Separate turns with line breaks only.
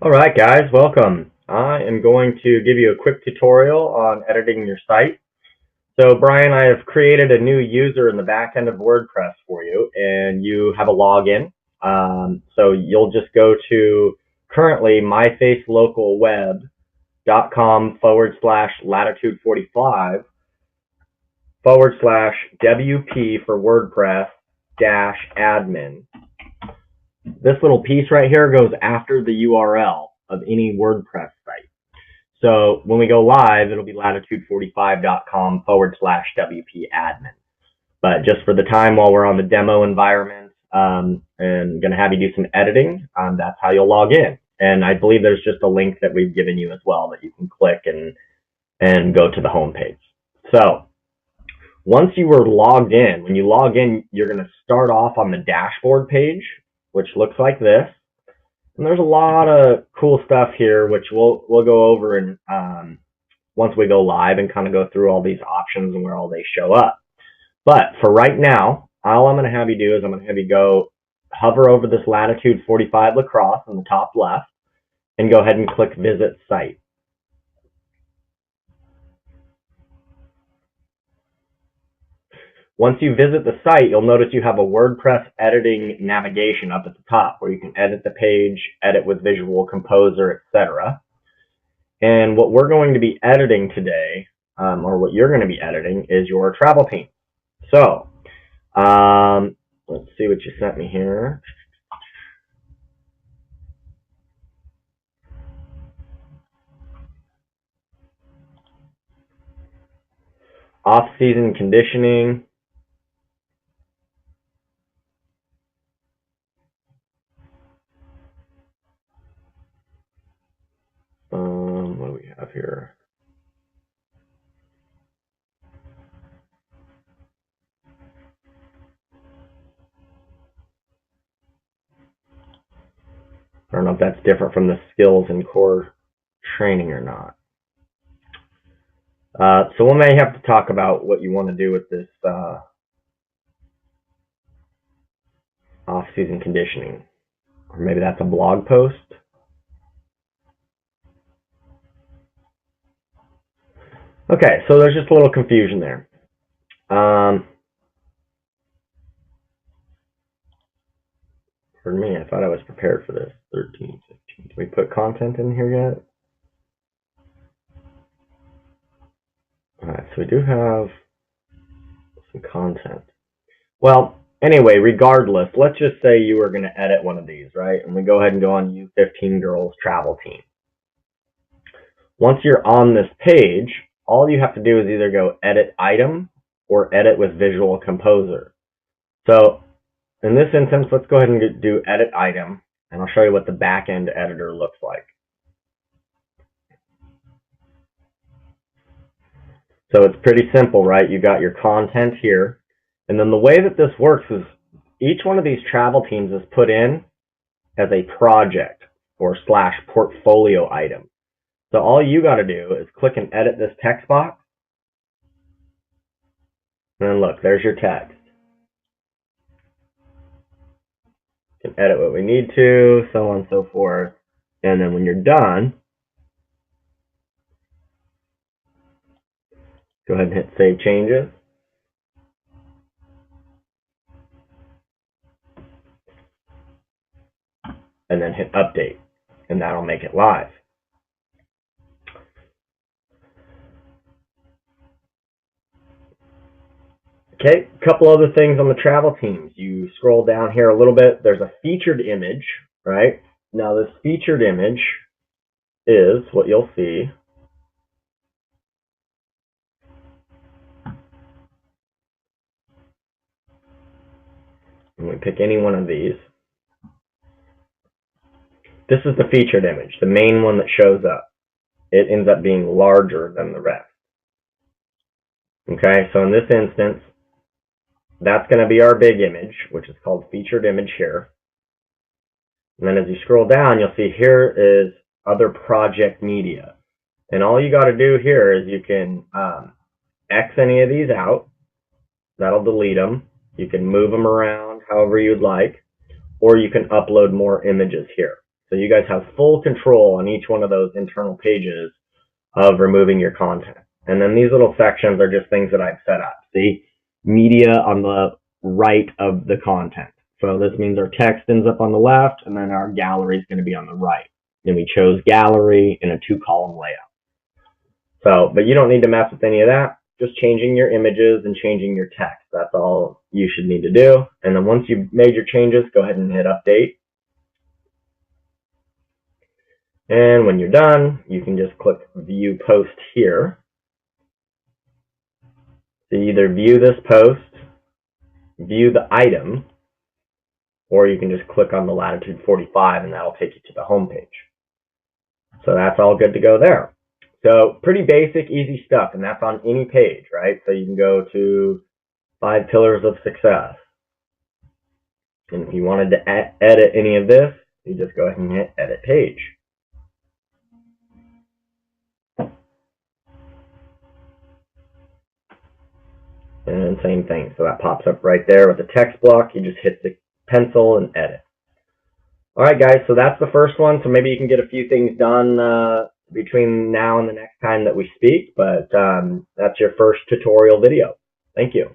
Alright guys, welcome. I am going to give you a quick tutorial on editing your site. So Brian, I have created a new user in the back end of WordPress for you, and you have a login. So you'll just go to currently myfacelocalweb.com/latitude45 /WP for WordPress -admin. This little piece right here goes after the URL of any WordPress site. So when we go live, it'll be latitude45.com /WP admin. But just for the time while we're on the demo environment, and going to have you do some editing, that's how you'll log in. And I believe there's just a link that we've given you as well that you can click and go to the home page. So once you were logged in, when you log in, you're going to start off on the dashboard page, which looks like this. And there's a lot of cool stuff here, which we'll go over and once we go live and kind of go through all these options and where all they show up. But for right now, all I'm going to have you do is I'm going to have you go hover over this Latitude 45 lacrosse in the top left and go ahead and click Visit Site. Once you visit the site, you'll notice you have a WordPress editing navigation up at the top where you can edit the page, edit with Visual Composer, etc. And what we're going to be editing today, or what you're going to be editing, is your travel theme. So, let's see what you sent me here. Off-season conditioning. What do we have here? I don't know if that's different from the skills and core training or not. So we may have to talk about what you want to do with this off-season conditioning. Or maybe that's a blog post. Okay, so there's just a little confusion there. Pardon me, I thought I was prepared for this. 13, 15. Did we put content in here yet? Alright, so we do have some content. Well, anyway, regardless, let's just say you were going to edit one of these, right? And we go ahead and go on U15 Girls Travel Team. Once you're on this page, all you have to do is either go Edit Item or Edit with Visual Composer. So in this instance, let's go ahead and do Edit Item, and I'll show you what the back-end editor looks like. So it's pretty simple, right? You got your content here, and then the way that this works is each one of these travel teams is put in as a project or / portfolio item. So all you got to do is click and edit this text box, and then look, there's your text. You can edit what we need to, so on and so forth, and then when you're done, go ahead and hit Save Changes. And then hit Update, and that'll make it live. Okay, a couple other things on the travel teams. You scroll down here a little bit, there's a featured image, right? Now this featured image is what you'll see. And we pick any one of these. This is the featured image, the main one that shows up. It ends up being larger than the rest. Okay, so in this instance, that's going to be our big image, which is called featured image here. And then as you scroll down, you'll see here is other project media. And all you got to do here is you can X any of these out. That'll delete them. You can move them around however you'd like, or you can upload more images here. So you guys have full control on each one of those internal pages of removing your content. And then these little sections are just things that I've set up. See, media on the right of the content. So this means our text ends up on the left, and then our gallery is going to be on the right. Then we chose gallery in a 2-column layout. So, but you don't need to mess with any of that. Just changing your images and changing your text. That's all you should need to do. And then once you've made your changes, go ahead and hit update. And when you're done, you can just click view post here. So you either view this post, view the item, or you can just click on the Latitude 45 and that'll take you to the home page. So that's all good to go there. So pretty basic, easy stuff, and that's on any page, right? So you can go to 5 pillars of success. And if you wanted to edit any of this, you just go ahead and hit edit page. And same thing. So that pops up right there with the text block. You just hit the pencil and edit. All right, guys. So that's the first one. So maybe you can get a few things done between now and the next time that we speak. But that's your first tutorial video. Thank you.